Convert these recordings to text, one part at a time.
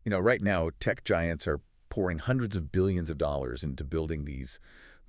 Right now, tech giants are pouring hundreds of billions of dollars into building these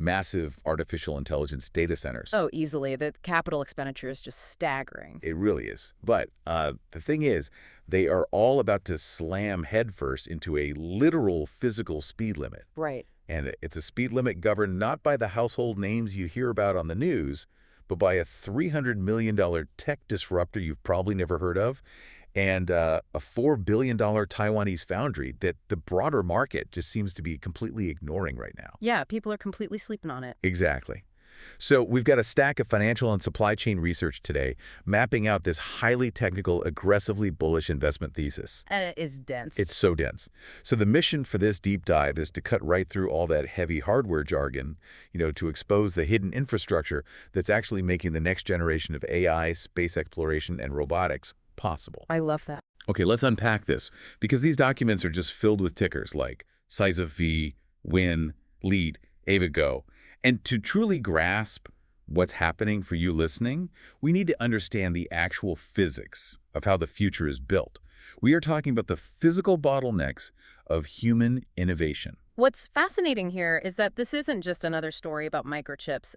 massive artificial intelligence data centers. Oh, easily. The capital expenditure is just staggering. It really is. But the thing is, they are all about to slam headfirst into a literal physical speed limit. Right. And it's a speed limit governed not by the household names you hear about on the news, but by a $300 million tech disruptor you've probably never heard of, and a $4 billion Taiwanese foundry that the broader market just seems to be completely ignoring right now. Yeah, people are completely sleeping on it. Exactly. So we've got a stack of financial and supply chain research today mapping out this highly technical, aggressively bullish investment thesis. And it is dense. It's so dense. So the mission for this deep dive is to cut right through all that heavy hardware jargon, to expose the hidden infrastructure that's actually making the next generation of AI, space exploration, and robotics possible. I love that. Okay, let's unpack this, because these documents are just filled with tickers like SIVE, WIN, LITE, AVGO. And to truly grasp what's happening for you listening, we need to understand the actual physics of how the future is built. We are talking about the physical bottlenecks of human innovation. What's fascinating here is that this isn't just another story about microchips,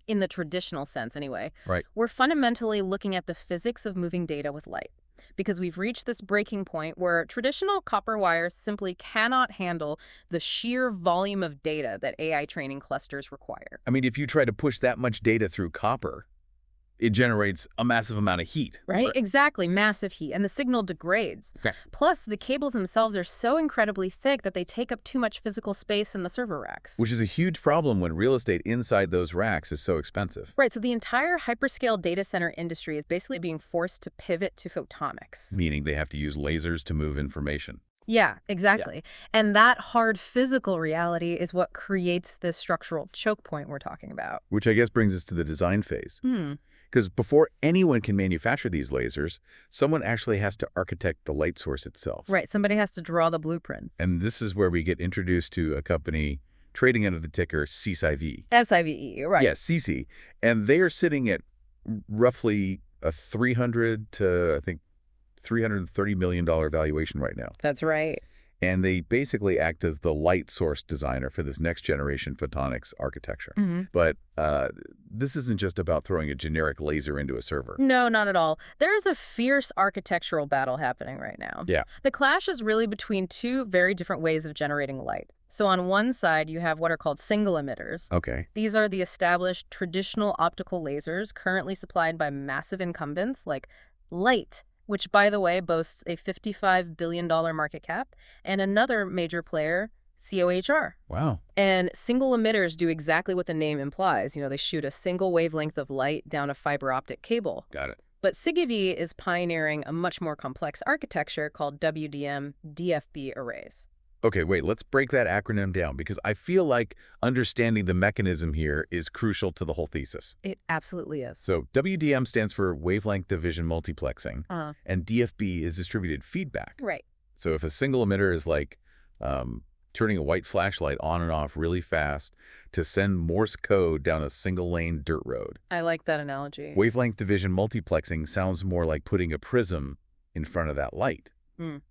in the traditional sense anyway. Right. We're fundamentally looking at the physics of moving data with light, because we've reached this breaking point where traditional copper wires simply cannot handle the sheer volume of data that AI training clusters require. I mean, if you try to push that much data through copper, it generates a massive amount of heat. Right? Exactly. Massive heat. And the signal degrades. Okay. Plus, the cables themselves are so incredibly thick that they take up too much physical space in the server racks. Which is a huge problem when real estate inside those racks is so expensive. Right. So the entire hyperscale data center industry is basically being forced to pivot to photonics. Meaning they have to use lasers to move information. Yeah, exactly. Yeah. And that hard physical reality is what creates this structural choke point we're talking about. Which I guess brings us to the design phase. Because before anyone can manufacture these lasers, someone actually has to architect the light source itself. Right. Somebody has to draw the blueprints. And this is where we get introduced to a company trading under the ticker SIVE. SIVE, right. Yes, CC. And they are sitting at roughly a $300 to, I think, $330 million valuation right now. That's right. And they basically act as the light source designer for this next generation photonics architecture. But this isn't just about throwing a generic laser into a server. No, not at all. There's a fierce architectural battle happening right now. Yeah. The clash is really between two very different ways of generating light. So on one side, you have what are called single emitters. Okay. These are the established traditional optical lasers currently supplied by massive incumbents like LITE, which, by the way, boasts a $55 billion market cap, and another major player, COHR. Wow. And single emitters do exactly what the name implies. They shoot a single wavelength of light down a fiber optic cable. Got it. But SIGIV is pioneering a much more complex architecture called WDM DFB arrays. Okay, wait, let's break that acronym down, because I feel like understanding the mechanism here is crucial to the whole thesis. It absolutely is. So WDM stands for wavelength division multiplexing, and DFB is distributed feedback. Right. So if a single emitter is like turning a white flashlight on and off really fast to send Morse code down a single-lane dirt road. I like that analogy. Wavelength division multiplexing sounds more like putting a prism in front of that light.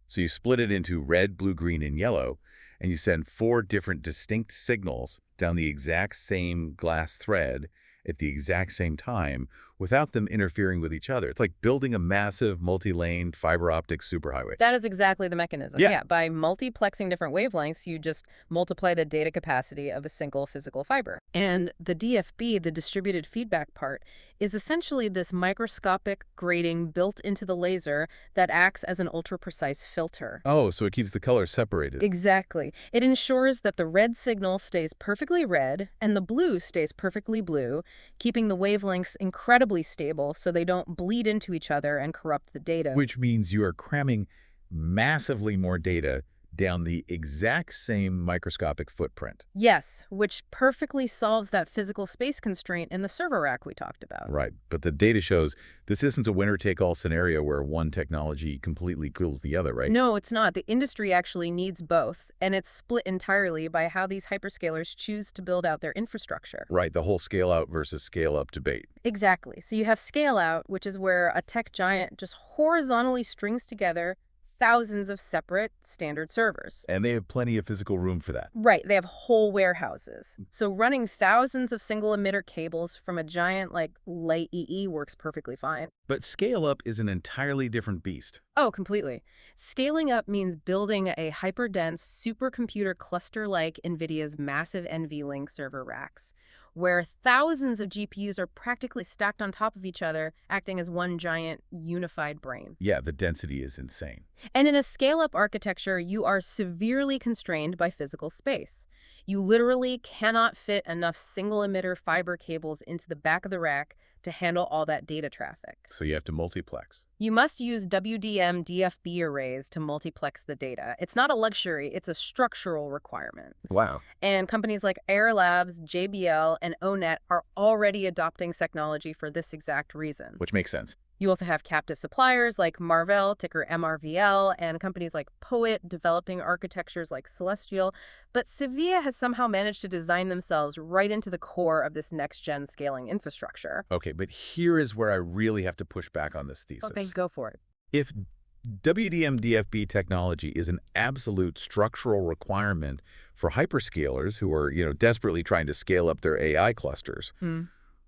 So you split it into red, blue, green, and yellow, and you send 4 different distinct signals down the exact same glass thread at the exact same time without them interfering with each other. It's like building a massive multi-lane fiber optic superhighway. That is exactly the mechanism. Yeah. By multiplexing different wavelengths, you just multiply the data capacity of a single physical fiber. And the DFB, the distributed feedback part, is essentially this microscopic grating built into the laser that acts as an ultra-precise filter. Oh, so it keeps the color separated. Exactly. It ensures that the red signal stays perfectly red and the blue stays perfectly blue, keeping the wavelengths incredibly stable so they don't bleed into each other and corrupt the data. Which means you are cramming massively more data down the exact same microscopic footprint. Yes, which perfectly solves that physical space constraint in the server rack we talked about. Right, but the data shows this isn't a winner-take-all scenario where one technology completely kills the other, right? No, it's not. The industry actually needs both, and it's split entirely by how these hyperscalers choose to build out their infrastructure. Right, the whole scale-out versus scale-up debate. Exactly. So you have scale-out, which is where a tech giant just horizontally strings together thousands of separate standard servers. And they have plenty of physical room for that. Right, they have whole warehouses. So running thousands of single emitter cables from a giant like LITE EE works perfectly fine. But scale-up is an entirely different beast. Oh, completely. Scaling up means building a hyperdense supercomputer cluster like NVIDIA's massive NVLink server racks, where thousands of GPUs are practically stacked on top of each other, acting as one giant unified brain. Yeah, the density is insane. And in a scale-up architecture, you are severely constrained by physical space. You literally cannot fit enough single-emitter fiber cables into the back of the rack to handle all that data traffic. So you have to multiplex. You must use WDM DFB arrays to multiplex the data. It's not a luxury, it's a structural requirement. Wow. And companies like Ayar Labs, JBL, and ONET are already adopting technology for this exact reason. Which makes sense. You also have captive suppliers like Marvell, ticker MRVL, and companies like POET developing architectures like Celestial. But SIVE has somehow managed to design themselves right into the core of this next-gen scaling infrastructure. Okay, but here is where I really have to push back on this thesis. Okay, go for it. If WDM-DFB technology is an absolute structural requirement for hyperscalers who are, desperately trying to scale up their AI clusters,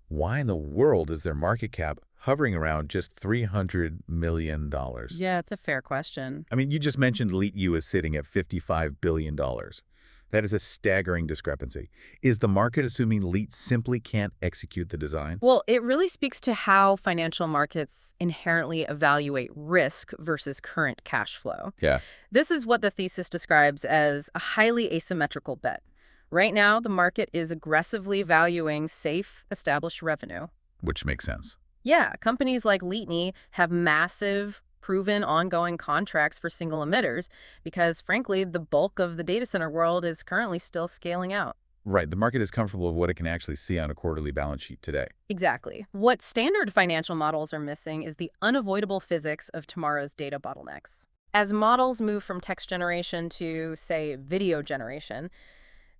why in the world is their market cap hovering around just $300 million? Yeah, it's a fair question. I mean, you just mentioned LITE is sitting at $55 billion. That is a staggering discrepancy. Is the market assuming LITE simply can't execute the design? Well, it really speaks to how financial markets inherently evaluate risk versus current cash flow. Yeah. This is what the thesis describes as a highly asymmetrical bet. Right now, the market is aggressively valuing safe, established revenue. Which makes sense. Yeah, companies like LITE have massive, proven ongoing contracts for single emitters because, frankly, the bulk of the data center world is currently still scaling out. Right. The market is comfortable with what it can actually see on a quarterly balance sheet today. Exactly. What standard financial models are missing is the unavoidable physics of tomorrow's data bottlenecks. As models move from text generation to, say, video generation,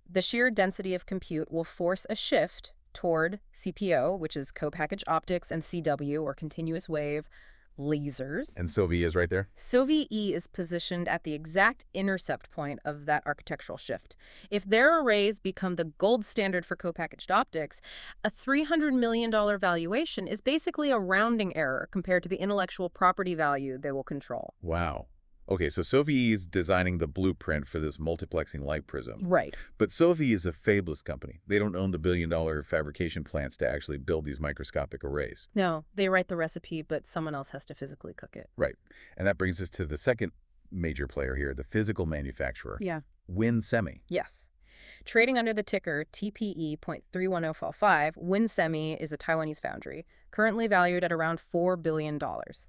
the sheer density of compute will force a shift toward CPO, which is co-packaged optics, and CW, or continuous wave, lasers. And SOVI is right there? SOVI is positioned at the exact intercept point of that architectural shift. If their arrays become the gold standard for co-packaged optics, a $300 million valuation is basically a rounding error compared to the intellectual property value they will control. Wow. Okay, so SOVI is designing the blueprint for this multiplexing light prism. Right. But SOVI is a fabless company. They don't own the billion-dollar fabrication plants to actually build these microscopic arrays. No, they write the recipe, but someone else has to physically cook it. Right. And that brings us to the second major player here, the physical manufacturer. Yeah. WinSemi. Yes. Trading under the ticker TPE.31055, WinSemi is a Taiwanese foundry, currently valued at around $4 billion.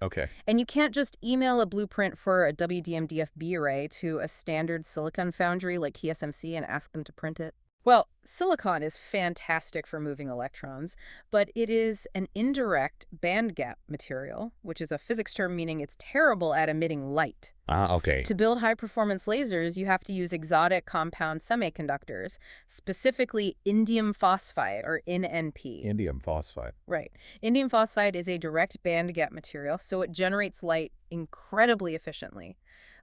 Okay. And you can't just email a blueprint for a WDM-DFB array to a standard silicon foundry like TSMC and ask them to print it. Well, silicon is fantastic for moving electrons, but it is an indirect bandgap material, which is a physics term meaning it's terrible at emitting light. Okay. To build high-performance lasers, you have to use exotic compound semiconductors, specifically indium phosphide, or NNP. Indium phosphide. Right. Indium phosphide is a direct bandgap material, so it generates light incredibly efficiently.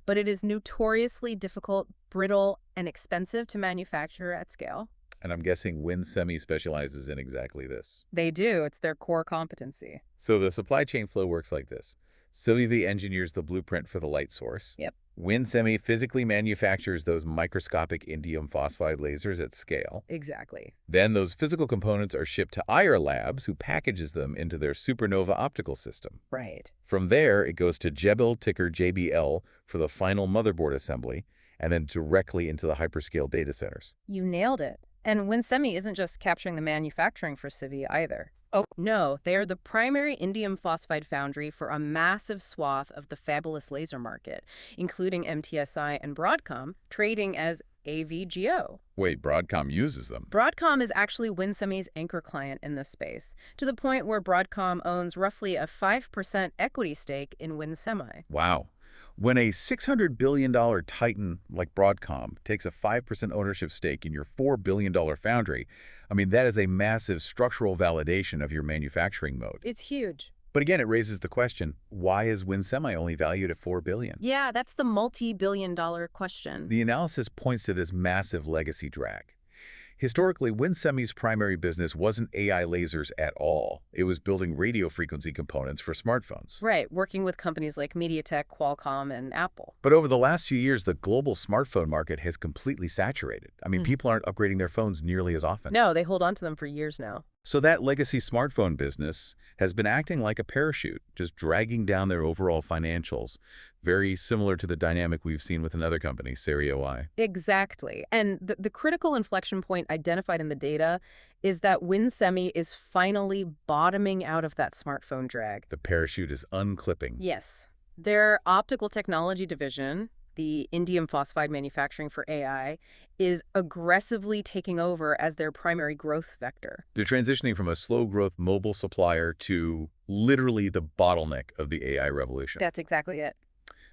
But it is notoriously difficult, brittle, and expensive to manufacture at scale. And I'm guessing WinSemi specializes in exactly this. They do. It's their core competency. So the supply chain flow works like this. SIVE engineers the blueprint for the light source. Yep. WinSemi physically manufactures those microscopic indium phosphide lasers at scale. Exactly. Then those physical components are shipped to Ayar Labs, who packages them into their supernova optical system. Right. From there, it goes to JBL, ticker JBL, for the final motherboard assembly, and then directly into the hyperscale data centers. You nailed it. And WinSemi isn't just capturing the manufacturing for SIVE either. Oh, no, they are the primary indium phosphide foundry for a massive swath of the fabless laser market, including MTSI and Broadcom, trading as AVGO. Wait, Broadcom uses them? Broadcom is actually WinSemi's anchor client in this space, to the point where Broadcom owns roughly a 5% equity stake in WinSemi. Wow. When a $600 billion titan like Broadcom takes a 5% ownership stake in your $4 billion foundry, I mean, that is a massive structural validation of your manufacturing mode. It's huge. But again, it raises the question, why is WinSemi only valued at $4 billion? Yeah, that's the multi-billion-dollar question. The analysis points to this massive legacy drag. Historically, WinSemi's primary business wasn't AI lasers at all. It was building radio frequency components for smartphones. Right, working with companies like MediaTek, Qualcomm, and Apple. But over the last few years, the global smartphone market has completely saturated. I mean, people aren't upgrading their phones nearly as often. No, they hold on to them for years now. So that legacy smartphone business has been acting like a parachute, just dragging down their overall financials, very similar to the dynamic we've seen with another company, SiriOI. Exactly. And the critical inflection point identified in the data is that WinSemi is finally bottoming out of that smartphone drag. The parachute is unclipping. Yes. Their optical technology division, the indium phosphide manufacturing for AI, is aggressively taking over as their primary growth vector. They're transitioning from a slow-growth mobile supplier to literally the bottleneck of the AI revolution. That's exactly it.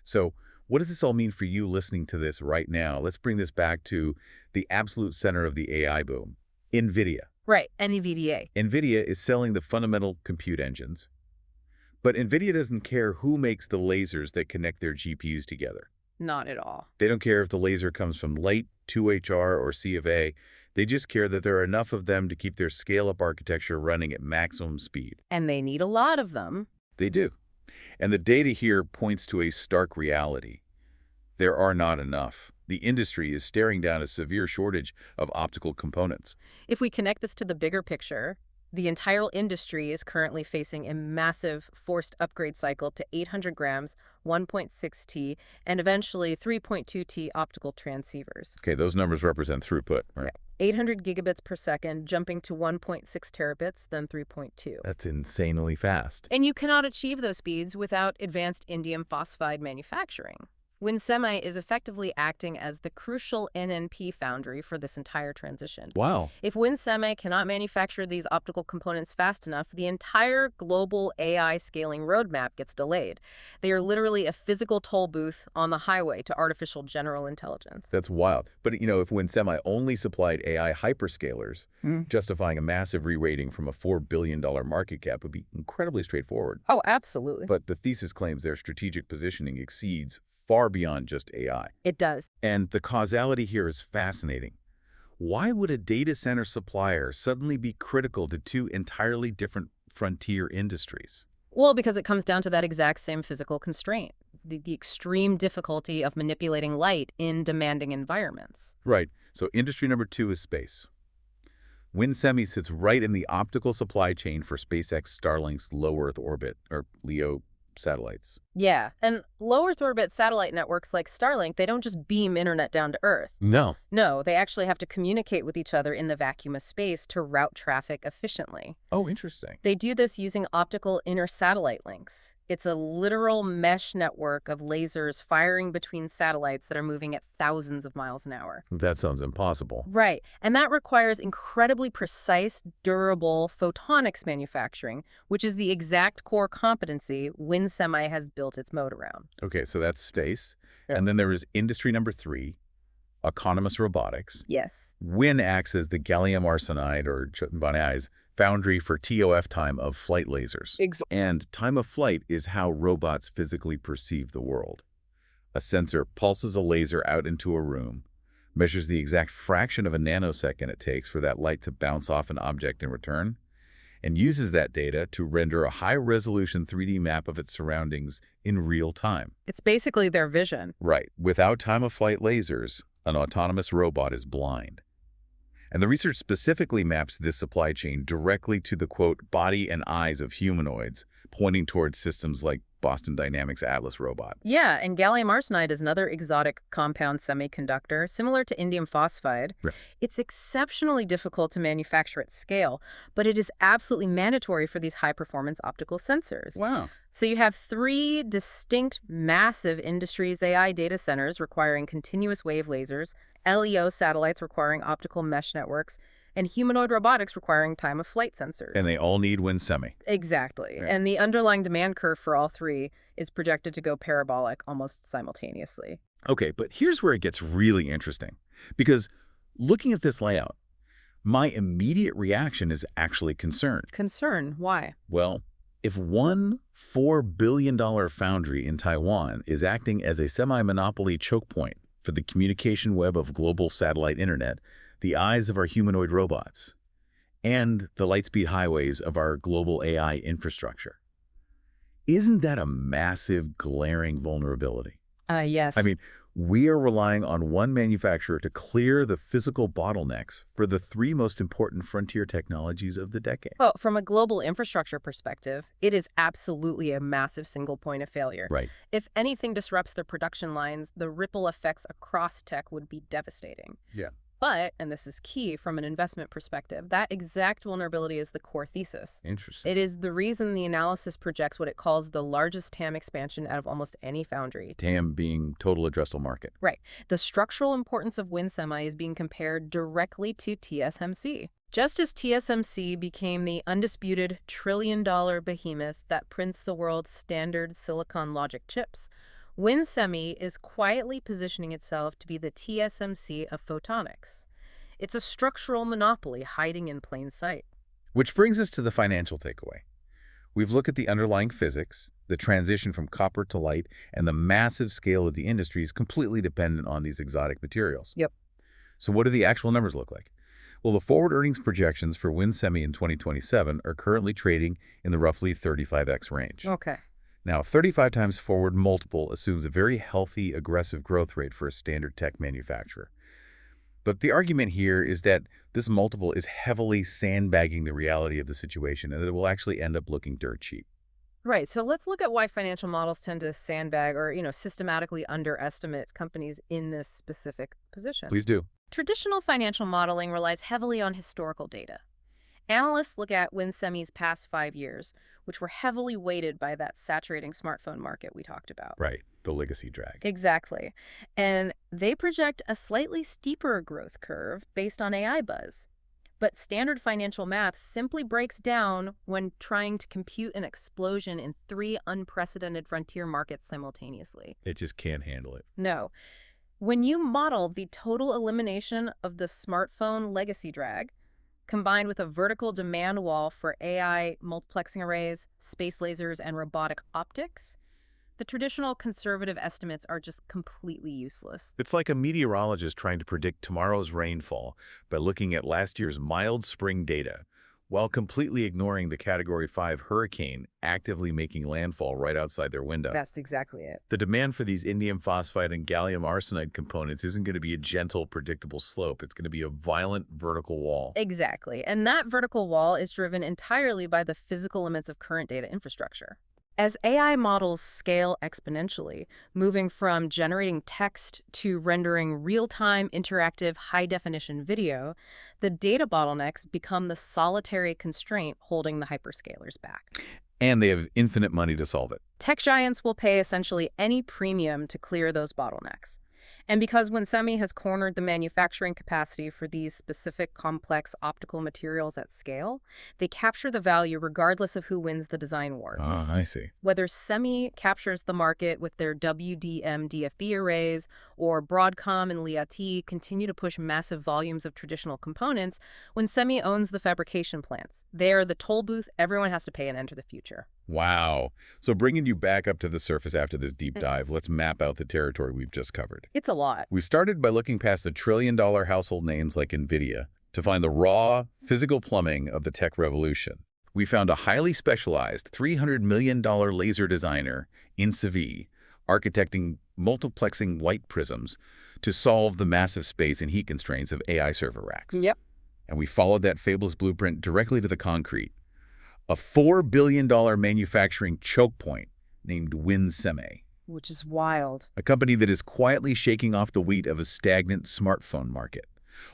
So what does this all mean for you listening to this right now? Let's bring this back to the absolute center of the AI boom, NVIDIA. Right, NVIDIA. NVIDIA is selling the fundamental compute engines, but NVIDIA doesn't care who makes the lasers that connect their GPUs together. Not at all. They don't care if the laser comes from LITE, 2HR, or C of A. They just care that there are enough of them to keep their scale-up architecture running at maximum speed. And they need a lot of them. They do. And the data here points to a stark reality. There are not enough. The industry is staring down a severe shortage of optical components. If we connect this to the bigger picture, the entire industry is currently facing a massive forced upgrade cycle to 800 grams, 1.6T, and eventually 3.2T optical transceivers. Okay, those numbers represent throughput, right? 800 gigabits per second, jumping to 1.6 terabits, then 3.2. That's insanely fast. And you cannot achieve those speeds without advanced indium phosphide manufacturing. WinSemi is effectively acting as the crucial NNP foundry for this entire transition. Wow. If WinSemi cannot manufacture these optical components fast enough, the entire global AI scaling roadmap gets delayed. They are literally a physical toll booth on the highway to artificial general intelligence. That's wild. But, if WinSemi only supplied AI hyperscalers, justifying a massive re-rating from a $4 billion market cap would be incredibly straightforward. Oh, absolutely. But the thesis claims their strategic positioning exceeds far beyond just AI. It does. And the causality here is fascinating. Why would a data center supplier suddenly be critical to two entirely different frontier industries? Well, because it comes down to that exact same physical constraint, the extreme difficulty of manipulating light in demanding environments. Right. So industry number 2 is space. WinSemi sits right in the optical supply chain for SpaceX Starlink's low Earth orbit, or LEO, satellites. Yeah, and low Earth orbit satellite networks like Starlink, they don't just beam internet down to Earth. No. No, they actually have to communicate with each other in the vacuum of space to route traffic efficiently. Oh, interesting. They do this using optical inter-satellite links. It's a literal mesh network of lasers firing between satellites that are moving at thousands of miles an hour. That sounds impossible. Right, and that requires incredibly precise, durable photonics manufacturing, which is the exact core competency WinSemi has built its moat around. Okay, so that's space. Yeah. And then there is industry number 3, autonomous robotics. Yes. Win acts as the gallium arsenide, or GaAs, foundry for TOF time of flight lasers. And time of flight is how robots physically perceive the world. A sensor pulses a laser out into a room, measures the exact fraction of a nanosecond it takes for that light to bounce off an object in return, and uses that data to render a high-resolution 3D map of its surroundings in real time. It's basically their vision. Right. Without time-of-flight lasers, an autonomous robot is blind. And the research specifically maps this supply chain directly to the, quote, body and eyes of humanoids, pointing towards systems like Boston Dynamics' Atlas robot. Yeah, and gallium arsenide is another exotic compound semiconductor, similar to indium phosphide. Right. It's exceptionally difficult to manufacture at scale, but it is absolutely mandatory for these high-performance optical sensors. Wow. So you have 3 distinct, massive industries AI data centers requiring continuous wave lasers, LEO satellites requiring optical mesh networks, and humanoid robotics requiring time-of-flight sensors. And they all need WinSemi. Exactly. Yeah. And the underlying demand curve for all 3 is projected to go parabolic almost simultaneously. Okay, but here's where it gets really interesting. Because looking at this layout, my immediate reaction is actually concern. Concern? Why? Well, If one $4 billion foundry in Taiwan is acting as a semi-monopoly choke point for the communication web of global satellite internet, the eyes of our humanoid robots, and the lightspeed highways of our global AI infrastructure, isn't that a massive, glaring vulnerability? Yes. I mean, we are relying on one manufacturer to clear the physical bottlenecks for the three most important frontier technologies of the decade. Well, from a global infrastructure perspective, it is absolutely a massive single point of failure. Right. If anything disrupts the production lines, the ripple effects across tech would be devastating. Yeah. But, and this is key from an investment perspective, that exact vulnerability is the core thesis. Interesting. It is the reason the analysis projects what it calls the largest TAM expansion out of almost any foundry. TAM being total addressable market. Right. The structural importance of WinSemi is being compared directly to TSMC. Just as TSMC became the undisputed trillion-dollar behemoth that prints the world's standard silicon logic chips, WinSemi is quietly positioning itself to be the TSMC of photonics. It's a structural monopoly hiding in plain sight. Which brings us to the financial takeaway. We've looked at the underlying physics, the transition from copper to light, and the massive scale of the industry is completely dependent on these exotic materials. Yep. So what do the actual numbers look like? Well, the forward earnings projections for WinSemi in 2027 are currently trading in the roughly 35x range. Okay. Now, 35 times forward multiple assumes a very healthy, aggressive growth rate for a standard tech manufacturer. But the argument here is that this multiple is heavily sandbagging the reality of the situation and that it will actually end up looking dirt cheap. Right. So let's look at why financial models tend to sandbag or, systematically underestimate companies in this specific position. Please do. Traditional financial modeling relies heavily on historical data. Analysts look at WinSemi's past 5 years, which were heavily weighted by that saturating smartphone market we talked about. Right. The legacy drag. Exactly. And they project a slightly steeper growth curve based on AI buzz. But standard financial math simply breaks down when trying to compute an explosion in 3 unprecedented frontier markets simultaneously. It just can't handle it. No. When you model the total elimination of the smartphone legacy drag, combined with a vertical demand wall for AI multiplexing arrays, space lasers, and robotic optics, the traditional conservative estimates are just completely useless. It's like a meteorologist trying to predict tomorrow's rainfall by looking at last year's mild spring data, while completely ignoring the Category 5 hurricane actively making landfall right outside their window. That's exactly it. The demand for these indium phosphide and gallium arsenide components isn't going to be a gentle, predictable slope. It's going to be a violent vertical wall. Exactly. And that vertical wall is driven entirely by the physical limits of current data infrastructure. As AI models scale exponentially, moving from generating text to rendering real-time, interactive, high-definition video, the data bottlenecks become the solitary constraint holding the hyperscalers back. And they have infinite money to solve it. Tech giants will pay essentially any premium to clear those bottlenecks. And because WinSemi has cornered the manufacturing capacity for these specific complex optical materials at scale, they capture the value regardless of who wins the design wars. Oh, I see. Whether Semi captures the market with their WDM DFB arrays, or Broadcom and LITE continue to push massive volumes of traditional components, WinSemi owns the fabrication plants. They are the toll booth everyone has to pay and enter the future. Wow. So bringing you back up to the surface after this deep dive, let's map out the territory we've just covered. It's a lot. We started by looking past the trillion-dollar household names like NVIDIA to find the raw, physical plumbing of the tech revolution. We found a highly specialized $300 million laser designer in SIVE architecting multiplexing light prisms to solve the massive space and heat constraints of AI server racks. Yep. And we followed that fabless blueprint directly to the concrete. A $4 billion manufacturing choke point named WinSemi. Which is wild. A company that is quietly shaking off the weight of a stagnant smartphone market,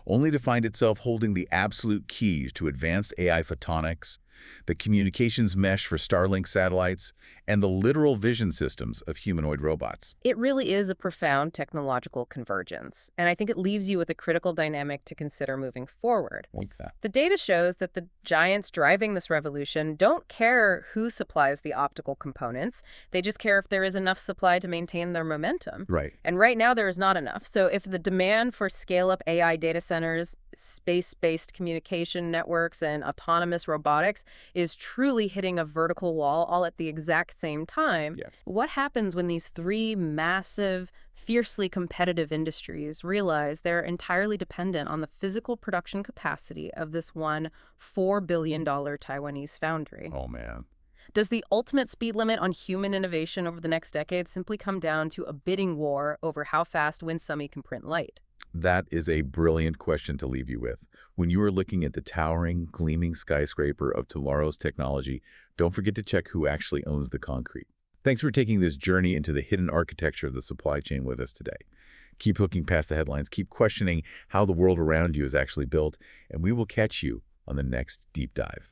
only to find itself holding the absolute keys to advanced AI photonics, the communications mesh for Starlink satellites, and the literal vision systems of humanoid robots. It really is a profound technological convergence, and I think it leaves you with a critical dynamic to consider moving forward. Like that. The data shows that the giants driving this revolution don't care who supplies the optical components. They just care if there is enough supply to maintain their momentum. Right. And right now there is not enough. So if the demand for scale-up AI data centers space-based communication networks and autonomous robotics is truly hitting a vertical wall all at the exact same time. Yeah. What happens when these three massive, fiercely competitive industries realize they're entirely dependent on the physical production capacity of this one $4 billion Taiwanese foundry? Oh, man. Does the ultimate speed limit on human innovation over the next decade simply come down to a bidding war over how fast Winsumi can print light? That is a brilliant question to leave you with. When you are looking at the towering, gleaming skyscraper of tomorrow's technology, don't forget to check who actually owns the concrete. Thanks for taking this journey into the hidden architecture of the supply chain with us today. Keep looking past the headlines, keep questioning how the world around you is actually built, and we will catch you on the next deep dive.